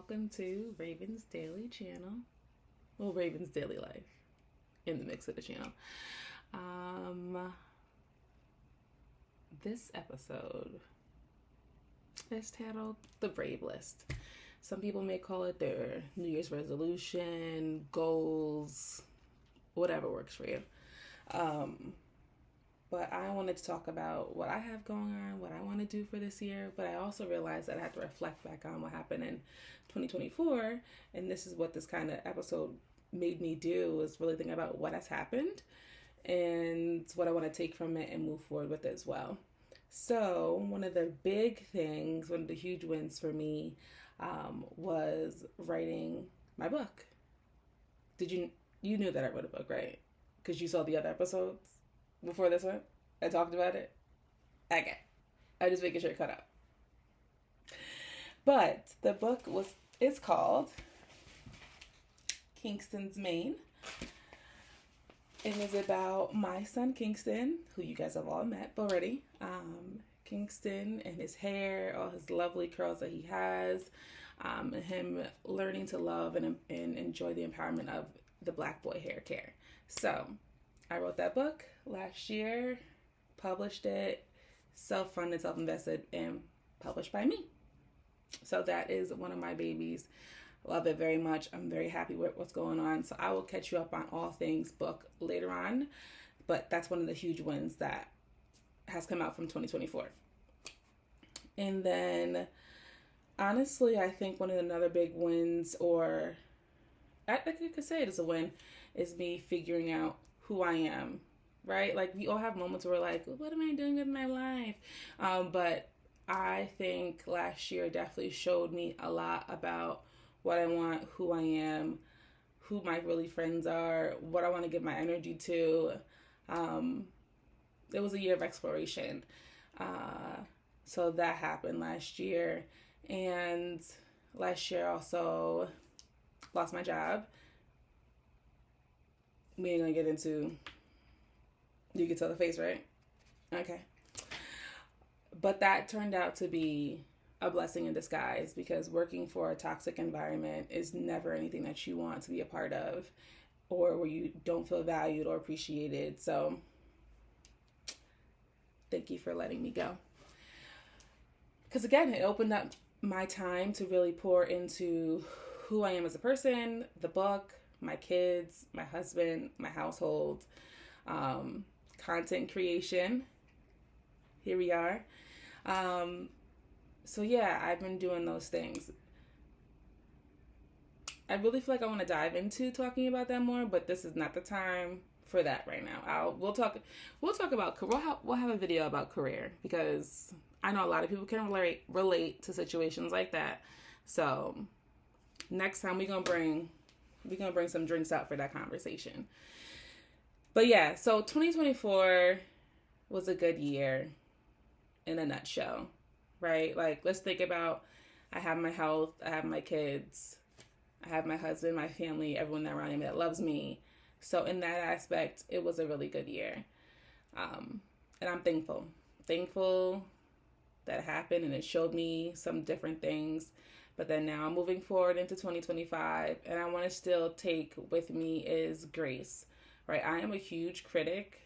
welcome to Raven's Daily Channel. Well, Raven's Daily Life in the mix of the channel. This episode is titled The Brave List. Some people may call it their New Year's resolution, goals, whatever works for you. But I wanted to talk about what I have going on, what I want to do for this year. But I also realized that I have to reflect back on what happened in 2024. And this is what this kind of episode made me do, is really think about what has happened and what I want to take from it and move forward with it as well. So one of the big things, one of the huge wins for me was writing my book. You knew that I wrote a book, right? Because you saw the other episodes before this one. I talked about it. Okay. I just making sure it cut out. But the book is called Kingston's Maine. It is about my son Kingston, who you guys have all met already. Kingston and his hair, all his lovely curls that he has, and him learning to love and enjoy the empowerment of the Black boy hair care. So I wrote that book last year, published it, self-funded, self-invested, and published by me. So that is one of my babies. Love it very much. I'm very happy with what's going on. So I will catch you up on all things book later on. But that's one of the huge wins that has come out from 2024. And then, honestly, I think one of another big wins, or I think you could say it as a win, is me figuring out who I am, right? Like, we all have moments where we're like, what am I doing with my life? But I think last year definitely showed me a lot about what I want, who I am, who my really friends are, what I want to give my energy to. It was a year of exploration. So that happened last year. And last year also lost my job. We ain't gonna get into, you can tell the face, right? Okay. But that turned out to be a blessing in disguise, because working for a toxic environment is never anything that you want to be a part of, or where you don't feel valued or appreciated. So thank you for letting me go. Because again, it opened up my time to really pour into who I am as a person, the book, my kids, my husband, my household, content creation. Here we are. So yeah, I've been doing those things. I really feel like I want to dive into talking about that more, but this is not the time for that right now. We'll talk about, we'll have a video about career, because I know a lot of people can relate to situations like that. So next time we're gonna bring some drinks out for that conversation. But yeah, so 2024 was a good year in a nutshell, right? Like, let's think about, I have my health, I have my kids, I have my husband, my family, everyone around me that loves me. So in that aspect, it was a really good year. And I'm thankful that it happened, and it showed me some different things. But then now I'm moving forward into 2025, and I want to still take with me is grace, right? I am a huge critic,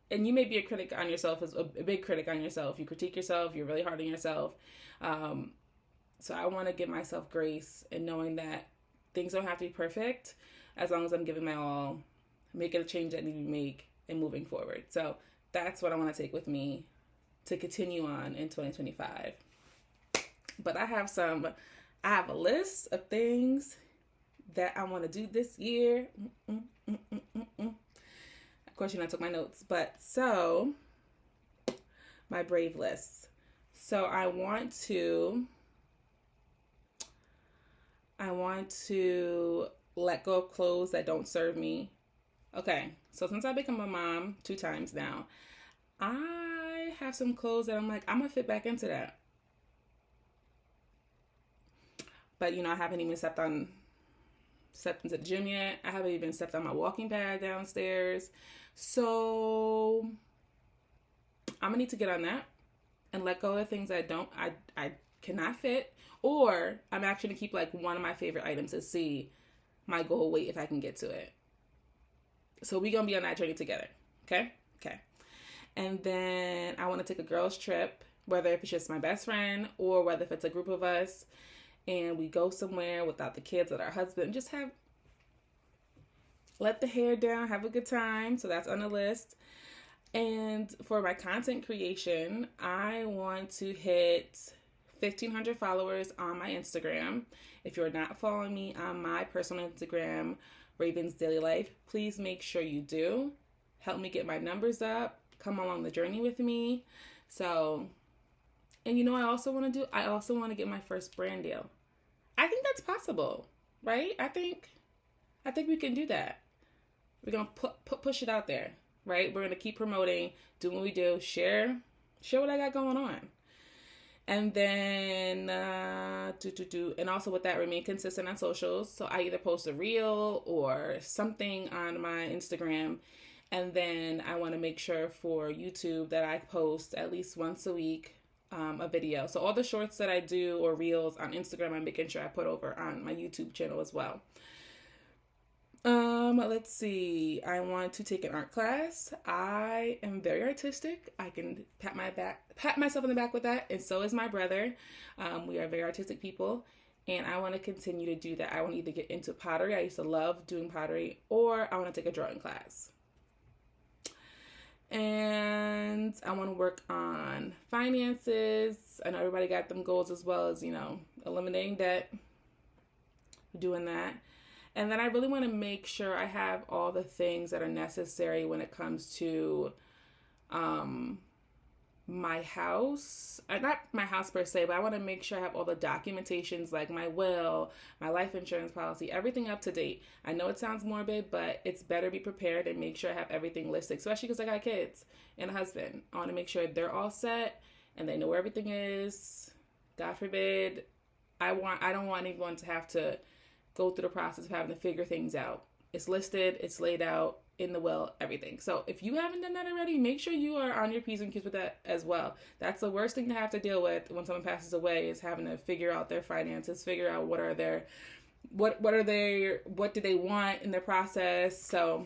and you may be a critic on yourself, as a big critic on yourself. You critique yourself, you're really hard on yourself. So I want to give myself grace, and knowing that things don't have to be perfect, as long as I'm giving my all, making a change that I need to make, and moving forward. So that's what I want to take with me to continue on in 2025. But I have a list of things that I want to do this year. Of course, I took my notes. But so, my brave list. So I want to let go of clothes that don't serve me. Okay, so since I've become a mom 2 times now, I have some clothes that I'm like, I'm going to fit back into that. But, I haven't even stepped into the gym yet. I haven't even stepped on my walking pad downstairs. So I'm going to need to get on that and let go of things I cannot fit, or I'm actually gonna keep like one of my favorite items to see my goal weight if I can get to it. So we're gonna be on that journey together. Okay? Okay. And then I want to take a girls trip, whether if it's just my best friend or whether if it's a group of us, and we go somewhere without the kids, with our husband, just let the hair down, have a good time. So that's on the list. And for my content creation, I want to hit 1,500 followers on my Instagram. If you're not following me on my personal Instagram, Raven's Daily Life, please make sure you do. Help me get my numbers up. Come along the journey with me. So, and you know what I also want to do? I also want to get my first brand deal. I think that's possible, right? I think we can do that. We're going to push it out there, right? We're going to keep promoting, do what we do, share what I got going on. And then, and also with that, remain consistent on socials. So I either post a reel or something on my Instagram. And then I want to make sure for YouTube that I post at least once a week a video. So all the shorts that I do or reels on Instagram, I'm making sure I put over on my YouTube channel as well. Let's see. I want to take an art class. I am very artistic. I can pat myself on the back with that, and so is my brother. We are very artistic people, and I want to continue to do that. I want to either get into pottery. I used to love doing pottery, or I want to take a drawing class. And I want to work on finances. I know everybody got them goals as well as, eliminating debt, doing that. And then I really want to make sure I have all the things that are necessary when it comes to my house. Not my house per se, but I want to make sure I have all the documentations like my will, my life insurance policy, everything up to date. I know it sounds morbid, but it's better be prepared and make sure I have everything listed, especially because I got kids and a husband. I want to make sure they're all set and they know where everything is. God forbid, I don't want anyone to have to go through the process of having to figure things out. It's listed, it's laid out in the will, everything. So if you haven't done that already, make sure you are on your P's and Q's with that as well. That's the worst thing to have to deal with when someone passes away, is having to figure out their finances, figure out what do they want in their process. So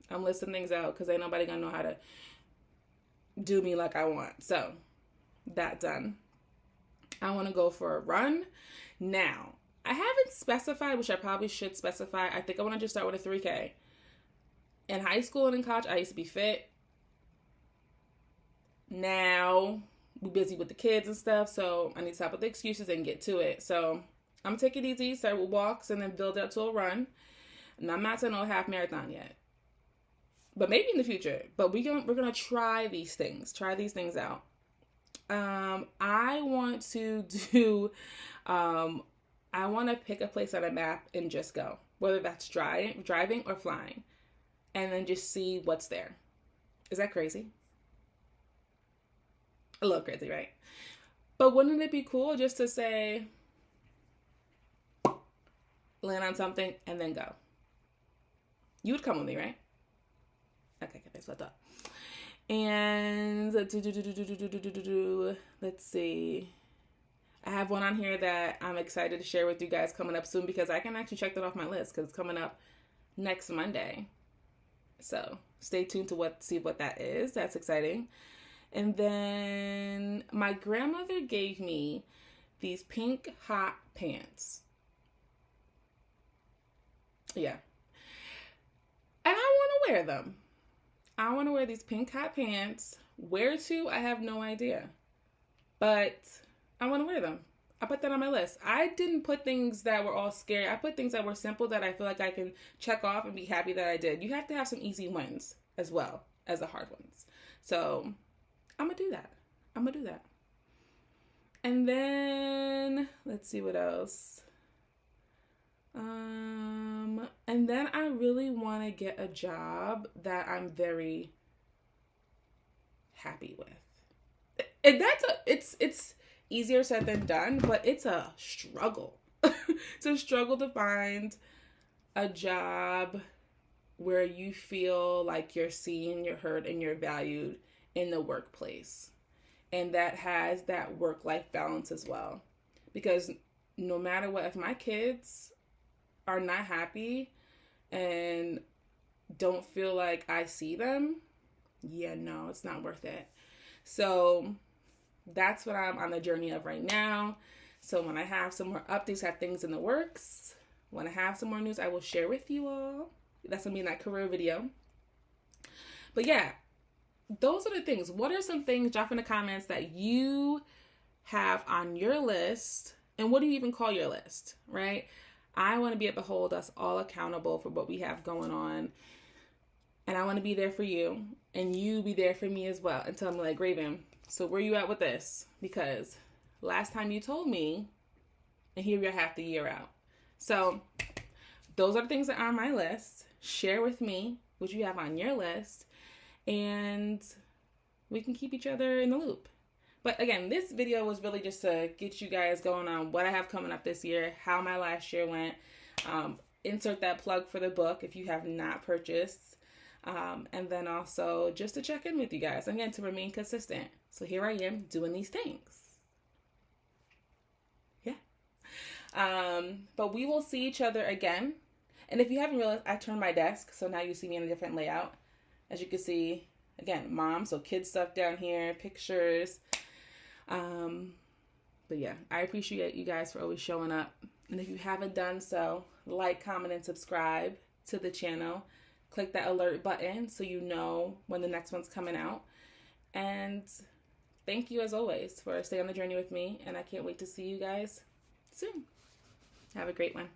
I'm listing things out because ain't nobody gonna know how to do me like I want. So that done. I want to go for a run. Now, I haven't specified, which I probably should specify. I think I want to just start with a 3K. In high school and in college, I used to be fit. Now, we're busy with the kids and stuff, so I need to stop with the excuses and get to it. So, I'm going to take it easy, start with walks, and then build up to a run. And I'm not saying a half marathon yet. But maybe in the future. But we're gonna try these things out. I want to do... I want to pick a place on a map and just go, whether that's driving or flying, and then just see what's there. Is that crazy? A little crazy, right? But wouldn't it be cool just to say, land on something and then go? You would come with me, right? Okay, that's what I thought. And let's see. I have one on here that I'm excited to share with you guys coming up soon, because I can actually check that off my list because it's coming up next Monday. So stay tuned to see what that is. That's exciting. And then my grandmother gave me these pink hot pants. Yeah. And I want to wear them. I want to wear these pink hot pants. Where to, I have no idea. But I want to wear them. I put that on my list. I didn't put things that were all scary. I put things that were simple that I feel like I can check off and be happy that I did. You have to have some easy wins as well as the hard ones. So I'm going to do that. And then let's see what else. And then I really want to get a job that I'm very happy with. And it's easier said than done, but it's a struggle. It's a struggle to find a job where you feel like you're seen, you're heard, and you're valued in the workplace. and that has that work-life balance as well. Because no matter what, if my kids are not happy and don't feel like I see them, yeah, no, it's not worth it. So that's what I'm on the journey of right now. So when I have some more updates, have things in the works, when I have some more news, I will share with you all. That's going to be in that career video. But yeah, those are the things. What are some things, drop in the comments, that you have on your list? And what do you even call your list, right? I want to be able to hold us all accountable for what we have going on. And I want to be there for you. And you be there for me as well. And tell me, like, Raven, so where you at with this? Because last time you told me, and here we are half the year out. So those are the things that are on my list. Share with me what you have on your list, and we can keep each other in the loop. But again, this video was really just to get you guys going on what I have coming up this year, how my last year went. Insert that plug for the book if you have not purchased. And then also just to check in with you guys. Again, to remain consistent. So here I am doing these things. Yeah. But we will see each other again. And if you haven't realized, I turned my desk. So now you see me in a different layout. As you can see, again, mom. So kids stuff down here, pictures. But yeah, I appreciate you guys for always showing up. And if you haven't done so, like, comment, and subscribe to the channel. Click that alert button so you know when the next one's coming out. And thank you as always for staying on the journey with me. And I can't wait to see you guys soon. Have a great one.